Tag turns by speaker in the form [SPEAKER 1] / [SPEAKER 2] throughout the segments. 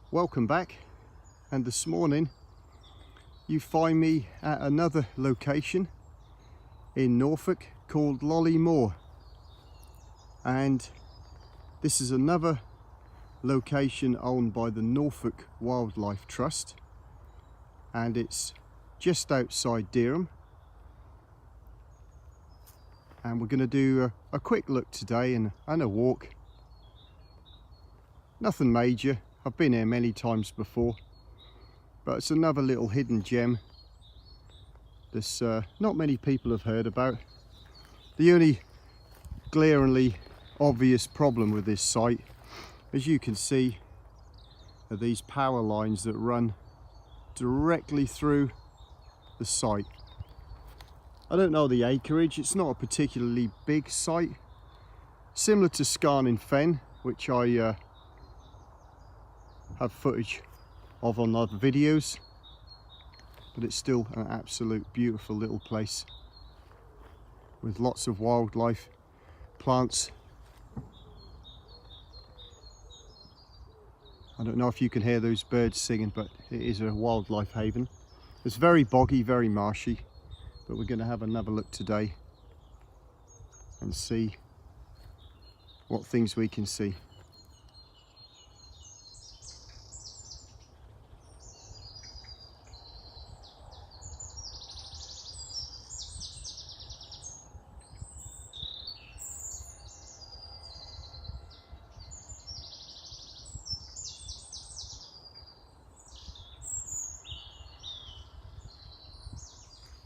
[SPEAKER 1] Welcome back, and this morning you find me at another location in Norfolk called Moor, and this is another location owned by the Norfolk Wildlife Trust, and it's just outside Dereham, and we're going to do a quick look today and a walk. Nothing major. I've been here many times before, but it's another little hidden gem this not many people have heard about. The only glaringly obvious problem with this site, as you can see, are these power lines that run directly through the site. I don't know the acreage, it's not a particularly big site, similar to Scarning Fen, which I have footage of on other videos, but it's still an absolute beautiful little place with lots of wildlife, plants. I don't know if you can hear those birds singing, but it is a wildlife haven. It's very boggy, very marshy, but we're going to have another look today and see what things we can see.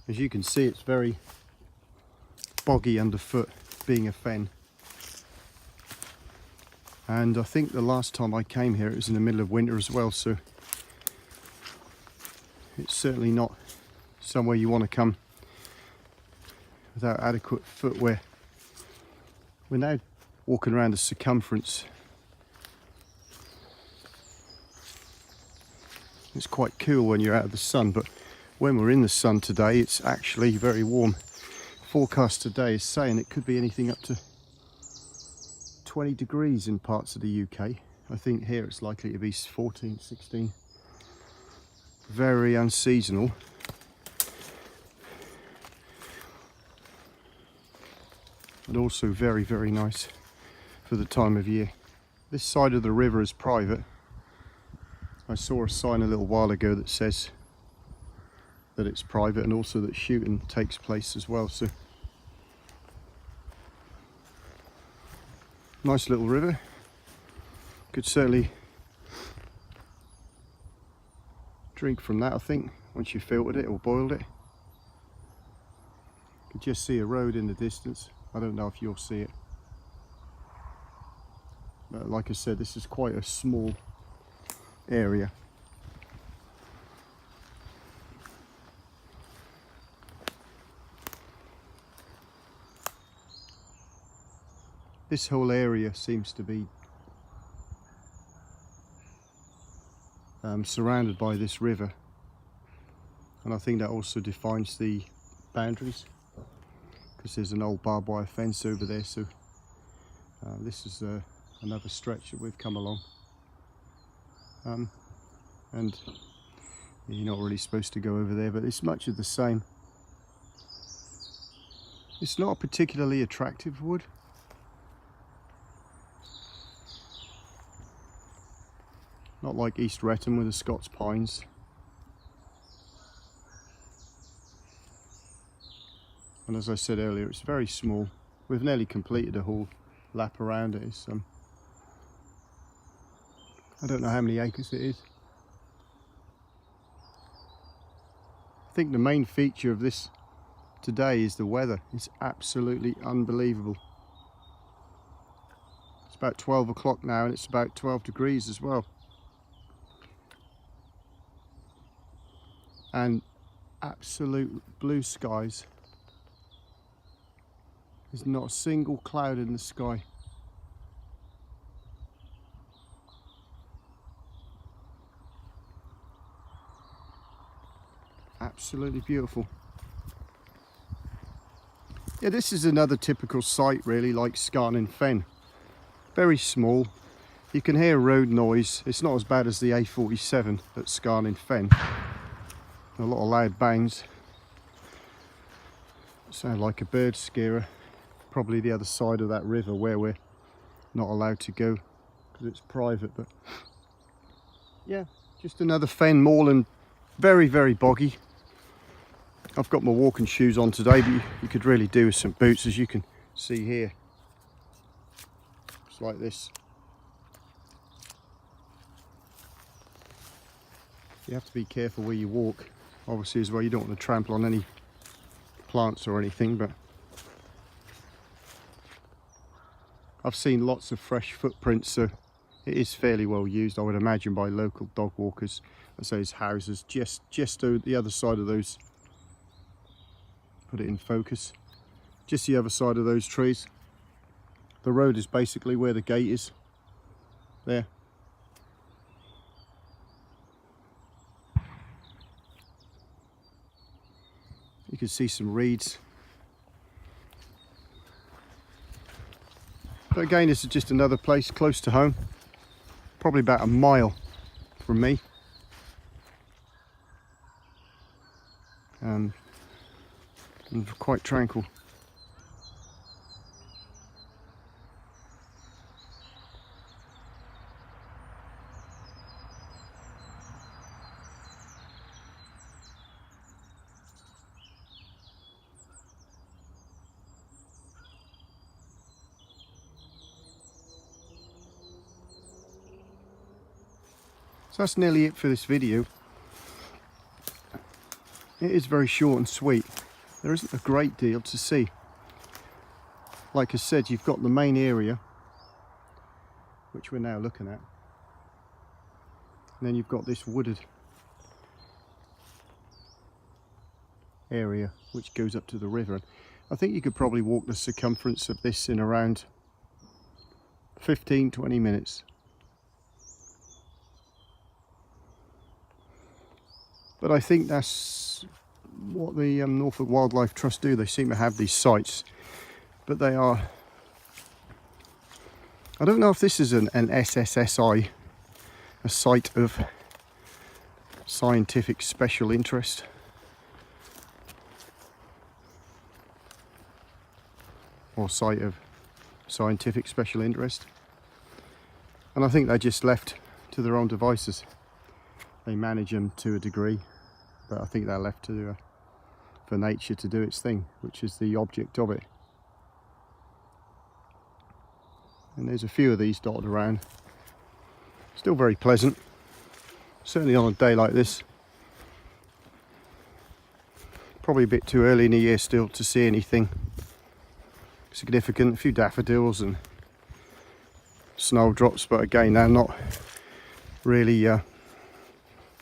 [SPEAKER 1] As you can see, it's very boggy underfoot, being a fen. And I think the last time I came here it was in the middle of winter as well, so it's certainly not somewhere you want to come without adequate footwear. We're now walking around the circumference. It's quite cool when you're out of the sun, but when we're in the sun today, it's actually very warm. Forecast today is saying it could be anything up to 20 degrees in parts of the UK. I think here it's likely to be 14, 16. Very unseasonal. And also very, very nice for the time of year. This side of the river is private. I saw a sign a little while ago that says that it's private, and also that shooting takes place as well, so nice little river. Could certainly drink from that, I think, once you filtered it or boiled it. You can just see a road in the distance. I don't know if you'll see it, but like I said, this is quite a small area. This whole area seems to be surrounded by this river, and I think that also defines the boundaries, because there's an old barbed wire fence over there, so this is another stretch that we've come along, and you're not really supposed to go over there, but it's much of the same. It's not a particularly attractive wood. Not like East Wretham with the Scots pines. And as I said earlier, it's very small. We've nearly completed a whole lap around it. It's, I don't know how many acres it is. I think the main feature of this today is the weather. It's absolutely unbelievable. It's about 12 o'clock now, and it's about 12 degrees as well. And absolute blue skies. There's not a single cloud in the sky. Absolutely beautiful. Yeah, this is another typical site really, like Scarning Fen. Very small, You can hear road noise. It's not as bad as the A47 at Scarlin Fen. A lot of loud bangs. Sound like a bird scarer. Probably the other side of that river where we're not allowed to go because it's private. But yeah, just another fen moorland. Very, very boggy. I've got my walking shoes on today, but you could really do with some boots, as you can see here. It's like this. You have to be careful where you walk, obviously, as well. You don't want to trample on any plants or anything, but I've seen lots of fresh footprints, so it is fairly well used, I would imagine, by local dog walkers. As those houses just the other side of those, put it in focus, just the other side of those trees. The road is basically where the gate is there. You can see some reeds. But again, this is just another place close to home. Probably about a mile from me. And quite tranquil. So that's nearly it for this video. It is very short and sweet. There isn't a great deal to see. Like I said, you've got the main area, which we're now looking at. And then you've got this wooded area, which goes up to the river. And I think you could probably walk the circumference of this in around 15-20 minutes. But I think that's what the Norfolk Wildlife Trust do. They seem to have these sites, but they are, I don't know if this is an SSSI, a site of scientific special interest. Or site of scientific special interest. And I think they're just left to their own devices. They manage them to a degree, but I think they're left to for nature to do its thing, which is the object of it. And there's a few of these dotted around. Still very pleasant, certainly on a day like this. Probably a bit too early in the year still to see anything significant. A few daffodils and snowdrops, but again, they're not really, you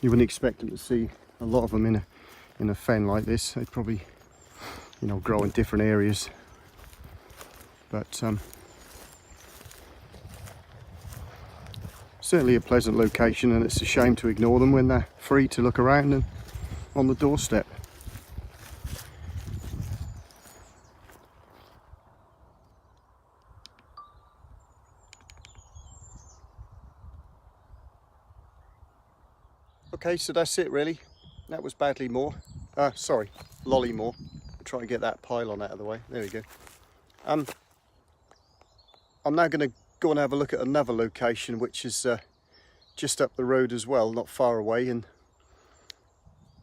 [SPEAKER 1] wouldn't expect them to see a lot of them in a fen like this. They'd probably, you know, grow in different areas. But certainly a pleasant location, and it's a shame to ignore them when they're free to look around and on the doorstep. Okay, so that's it really. That was Badley Moor. Sorry, Lolly Moor. I'll try and get that pylon out of the way. There we go. I'm now going to go and have a look at another location, which is just up the road as well, not far away. And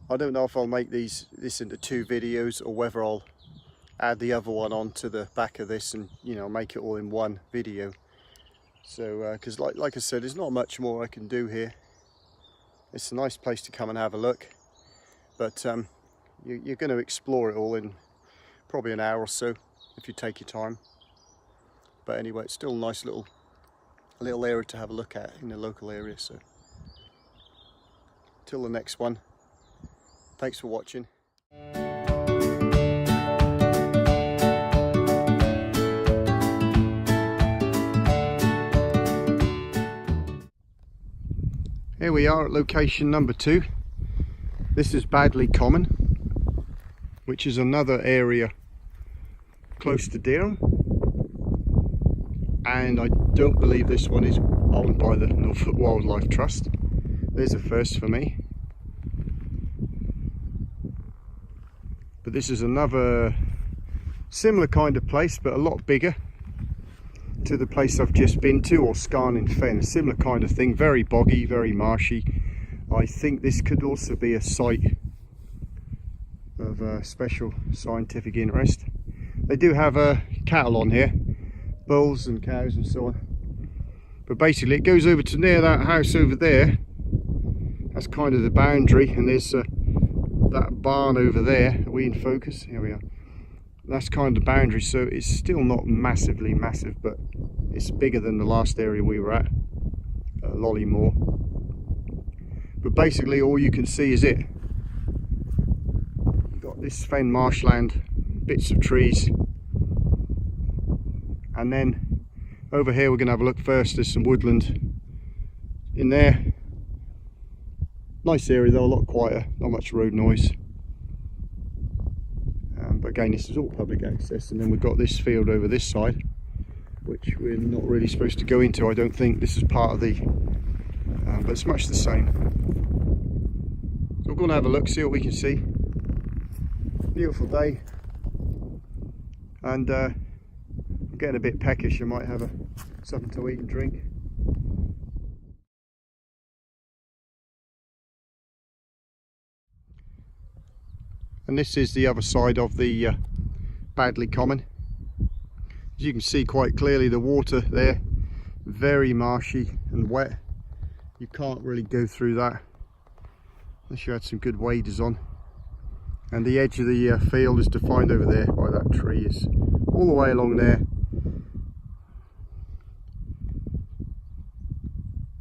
[SPEAKER 1] I don't know if I'll make this into 2 videos or whether I'll add the other one onto the back of this and, you know, make it all in one video. So, because like I said, there's not much more I can do here. It's a nice place to come and have a look, but you're going to explore it all in probably an hour or so if you take your time. But anyway, it's still a nice little area to have a look at in the local area. So till the next one, thanks for watching. Here we are at location number 2. This is Badley Common, which is another area close to Dereham. And I don't believe this one is owned by the Norfolk Wildlife Trust. There's a first for me. But this is another similar kind of place, but a lot bigger to the place I've just been to, or Scarning Fen. A similar kind of thing, very boggy, very marshy. I think this could also be a site of special scientific interest. They do have cattle on here, bulls and cows and so on. But basically it goes over to near that house over there. That's kind of the boundary, and there's that barn over there. Are we in focus? Here we are. That's kind of the boundary, so it's still not massively massive, but it's bigger than the last area we were at, Lolly Moor. But basically all you can see is it. You've got this fen marshland, bits of trees, and then over here we're going to have a look first. There's some woodland in there. Nice area though, a lot quieter, not much road noise. But again, this is all public access. And then we've got this field over this side, which we're not really supposed to go into, I don't think. This is part of the, but it's much the same. So we're going to have a look, see what we can see. Beautiful day. And I'm getting a bit peckish. I might have something to eat and drink. And this is the other side of the Badley Common. As you can see quite clearly, the water there, very marshy and wet. You can't really go through that unless you had some good waders on. And the edge of the field is defined over there by that tree. Is all the way along there.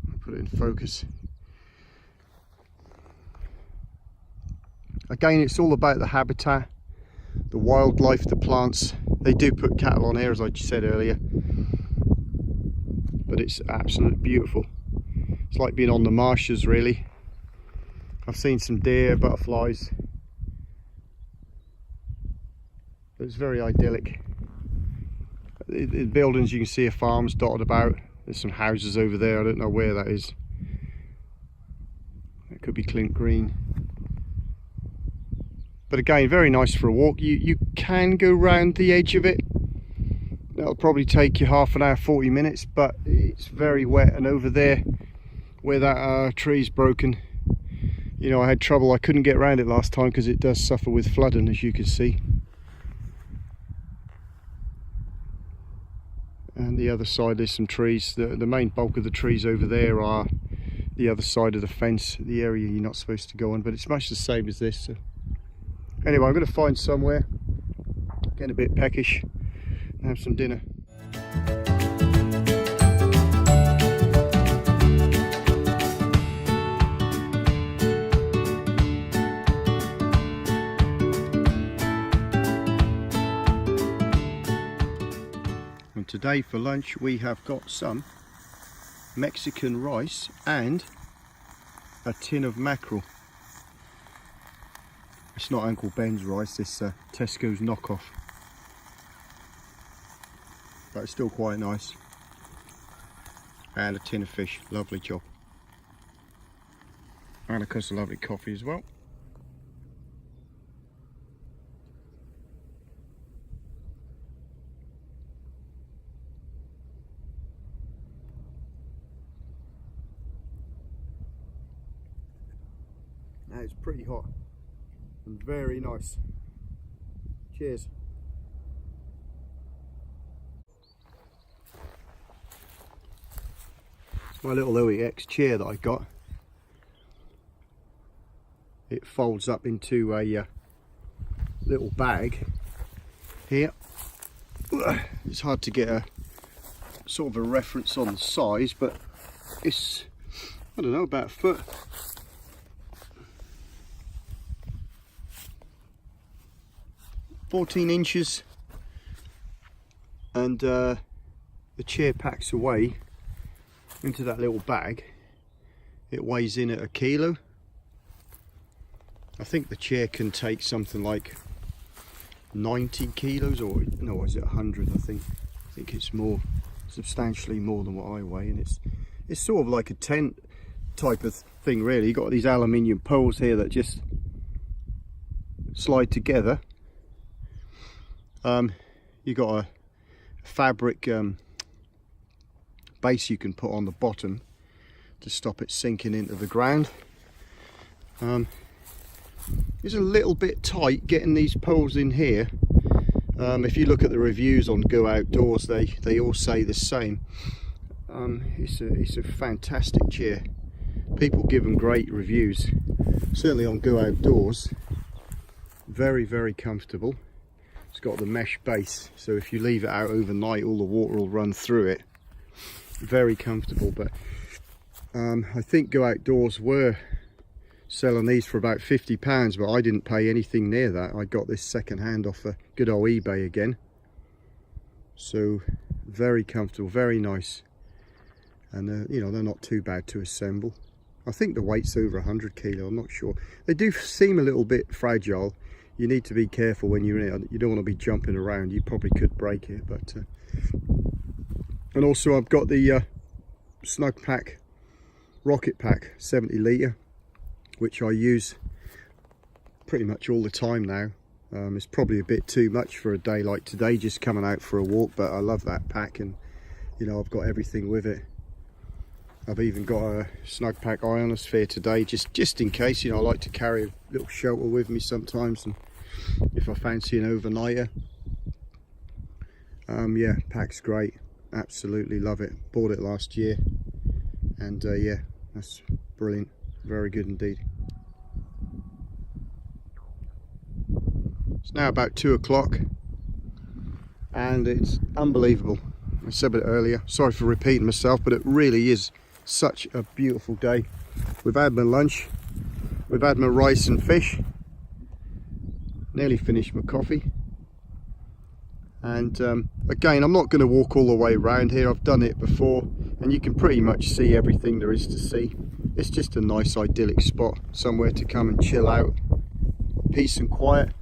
[SPEAKER 1] I'll put it in focus. Again, it's all about the habitat, the wildlife, the plants. They do put cattle on here, as I just said earlier, but it's absolutely beautiful. It's like being on the marshes, really. I've seen some deer, butterflies. It's very idyllic. The buildings you can see are farms dotted about. There's some houses over there. I don't know where that is. It could be Clint Green. But again, very nice for a walk. You can go round the edge of it. That'll probably take you half an hour, 40 minutes, but it's very wet. And over there, where that tree's broken, you know, I had trouble. I couldn't get around it last time because it does suffer with flooding, as you can see. And the other side, there's some trees. The main bulk of the trees over there are the other side of the fence, the area you're not supposed to go on, but it's much the same as this. So. Anyway, I'm going to find somewhere, get a bit peckish, and have some dinner. And today for lunch we have got some Mexican rice and a tin of mackerel. It's not Uncle Ben's rice, it's Tesco's knockoff. But it's still quite nice. And a tin of fish, lovely job. And of course a lovely coffee as well. Now it's pretty hot. And very nice. Cheers. It's my little OEX chair that I got. It folds up into a little bag here. It's hard to get a sort of a reference on the size, but it's, I don't know, about a foot. "14 inches, and the chair packs away into that little bag. It weighs in at 1 kilo. I think the chair can take something like 90 kilos, or no, is it 100? I think it's more, substantially more than what I weigh, and it's sort of like a tent type of thing really. You've got these aluminium poles here that just slide together. You've got a fabric base you can put on the bottom to stop it sinking into the ground. It's a little bit tight getting these poles in here. If you look at the reviews on Go Outdoors, they all say the same. It's a fantastic chair. People give them great reviews, certainly on Go Outdoors. Very, very comfortable. It's got the mesh base, so if you leave it out overnight, all the water will run through it. Very comfortable. But I think Go Outdoors were selling these for about £50, but I didn't pay anything near that. I got this second hand off a good old eBay again. So very comfortable, very nice, and you know, they're not too bad to assemble. I think the weight's over 100 kilo, I'm not sure. They do seem a little bit fragile. You need to be careful when you're in it. You don't want to be jumping around. You probably could break it. But and also I've got the Snug Pack Rocket Pack 70 litre, which I use pretty much all the time now. It's probably a bit too much for a day like today, just coming out for a walk, but I love that pack, and you know, I've got everything with it. I've even got a Snug Pack ionosphere today, just in case. You know, I like to carry a little shelter with me sometimes, and if I fancy an overnighter. Yeah, pack's great, absolutely love it. Bought it last year, and yeah, that's brilliant, very good indeed. It's now about 2 o'clock and it's unbelievable. I said it earlier, sorry for repeating myself, but it really is such a beautiful day. We've had my lunch, we've had my rice and fish, nearly finished my coffee, and again, I'm not going to walk all the way around here. I've done it before and you can pretty much see everything there is to see. It's just a nice idyllic spot, somewhere to come and chill out, peace and quiet.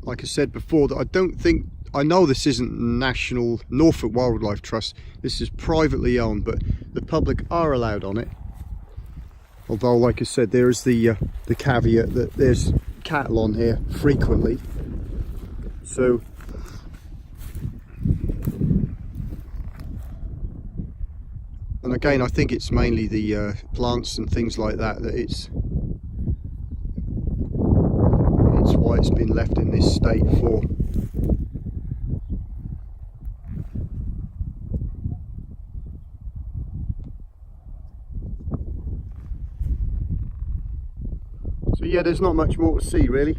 [SPEAKER 1] Like I said before, that I know this isn't National Norfolk Wildlife Trust, this is privately owned, but the public are allowed on it. Although, like I said, there is the caveat that there's cattle on here frequently. So and again, I think it's mainly the plants and things like that it's why it's been left in this state for. So yeah, there's not much more to see really.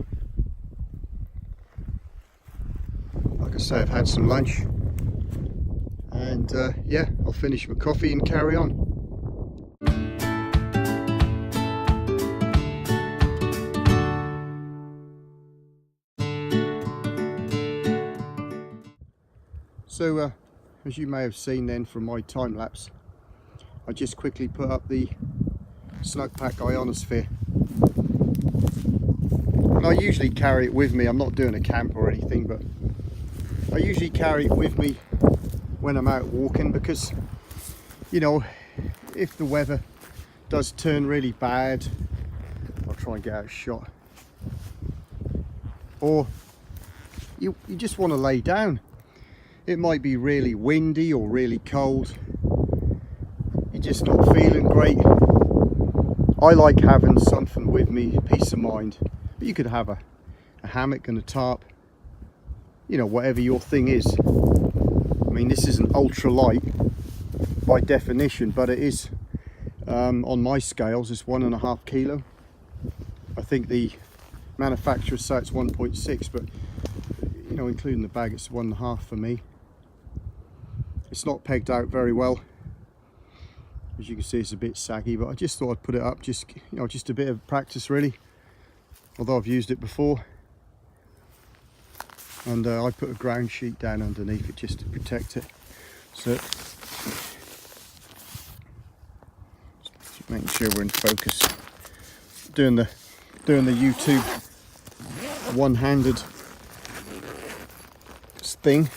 [SPEAKER 1] Like I say, I've had some lunch, and yeah, I'll finish my coffee and carry on. So as you may have seen then from my time lapse, I just quickly put up the Snug Pack ionosphere, and I usually carry it with me. I'm not doing a camp or anything, but I usually carry it with me when I'm out walking, because you know, if the weather does turn really bad, I'll try and get out of shot, or you just want to lay down. It might be really windy or really cold, you're just not feeling great. I like having something with me, peace of mind. But you could have a hammock and a tarp, you know, whatever your thing is. I mean, this isn't ultra light by definition, but it is, on my scales, it's 1.5 kilo. I think the manufacturer says it's 1.6, but you know, including the bag, it's 1.5 for me. It's not pegged out very well, as you can see. It's a bit saggy, but I just thought I'd put it up, just you know, just a bit of practice really, although I've used it before. And I put a ground sheet down underneath it just to protect it. So just making sure we're in focus, doing the YouTube one-handed thing.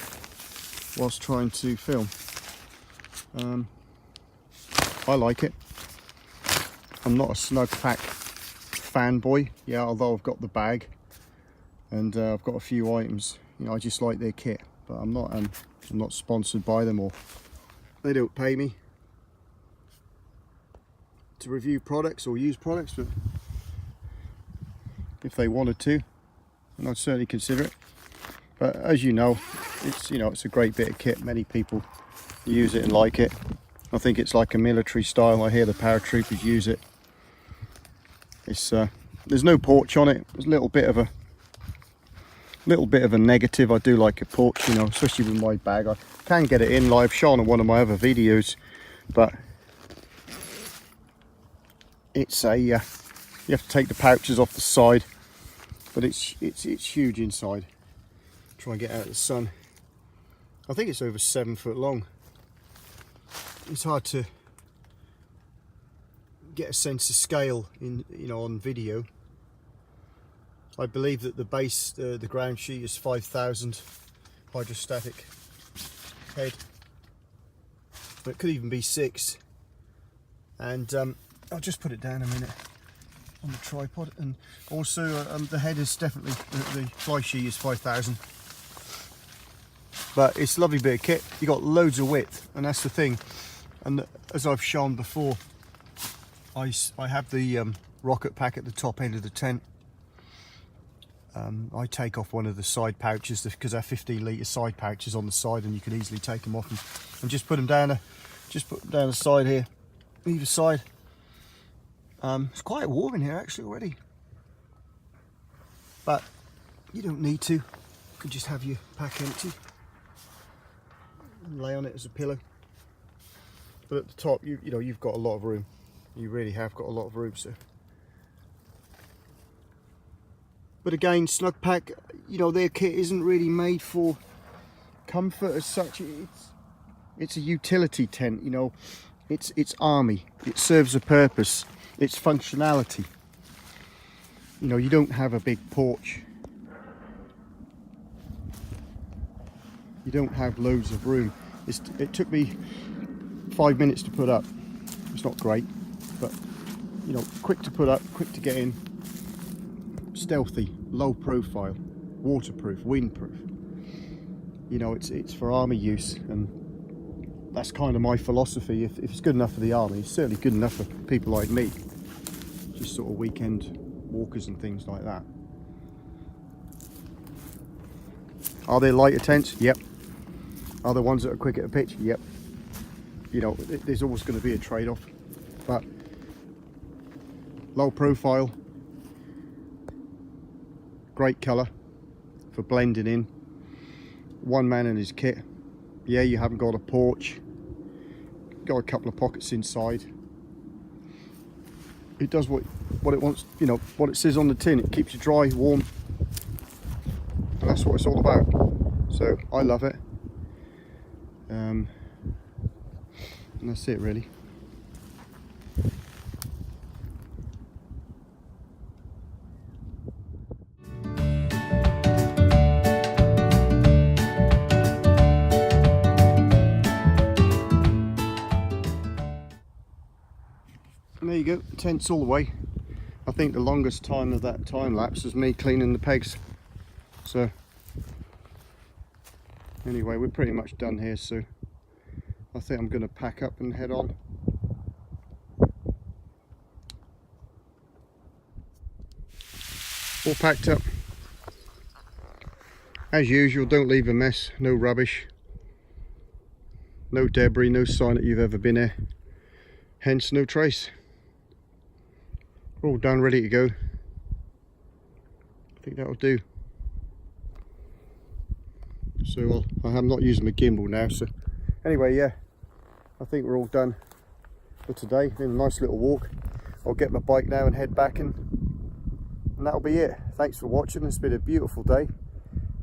[SPEAKER 1] whilst trying to film. I like it. I'm not a snug pack fanboy, yeah, although I've got the bag and I've got a few items. You know, I just like their kit, but I'm not sponsored by them, or they don't pay me to review products or use products, but if they wanted to, then I'd certainly consider it. But as you know, it's a great bit of kit. Many people use it and like it. I think it's like a military style. I hear the paratroopers use it. It's there's no porch on it. There's a little bit of a negative. I do like a porch, you know, especially with my bag. I can get it in live shown on one of my other videos, but it's a you have to take the pouches off the side, but it's huge inside. Try and get out of the sun. I think it's over 7 foot long. It's hard to get a sense of scale in, you know, on video. I believe that the base, the ground sheet is 5,000 hydrostatic head, but it could even be 6. And I'll just put it down a minute on the tripod. And also the head is definitely, the fly sheet is 5,000. But it's a lovely bit of kit. You got loads of width, and that's the thing. And as I've shown before, I have the rocket pack at the top end of the tent. I take off one of the side pouches because they're 15-litre side pouches on the side, and you can easily take them off and just put them down. The side here, either side. It's quite warm in here actually already, but you don't need to. You can just have your pack empty and lay on it as a pillow. But at the top, you know, you've got a lot of room. You really have got a lot of room, so. But again, Snug Pack, you know, their kit isn't really made for comfort as such. It's a utility tent, you know. It's army. It serves a purpose. It's functionality. You know, you don't have a big porch. You don't have loads of room. It took me 5 minutes to put up. It's not great, but you know, quick to put up, quick to get in, stealthy, low profile, waterproof, windproof. You know, it's for army use, and that's kind of my philosophy. If it's good enough for the army, it's certainly good enough for people like me, just sort of weekend walkers and things like that. Are there lighter tents? Yep. Are there ones that are quick at a pitch? Yep. You know, there's always going to be a trade-off, but low profile, great colour for blending in. One man in his kit. Yeah, you haven't got a porch, got a couple of pockets inside. It does what it wants, you know, what it says on the tin. It keeps you dry, warm, and that's what it's all about. So I love it. And that's it really. And there you go, the tent's all the way. I think the longest time of that time lapse was me cleaning the pegs. So anyway, we're pretty much done here, so I think I'm going to pack up and head on. All packed up. As usual, don't leave a mess, no rubbish, no debris, no sign that you've ever been here, hence no trace. We're all done, ready to go. I think that'll do. So I'm not using my gimbal now, so anyway, yeah, I think we're all done for today. Been a nice little walk. I'll get my bike now and head back, and that'll be it. Thanks for watching. It's been a beautiful day,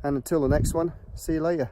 [SPEAKER 1] and until the next one, see you later.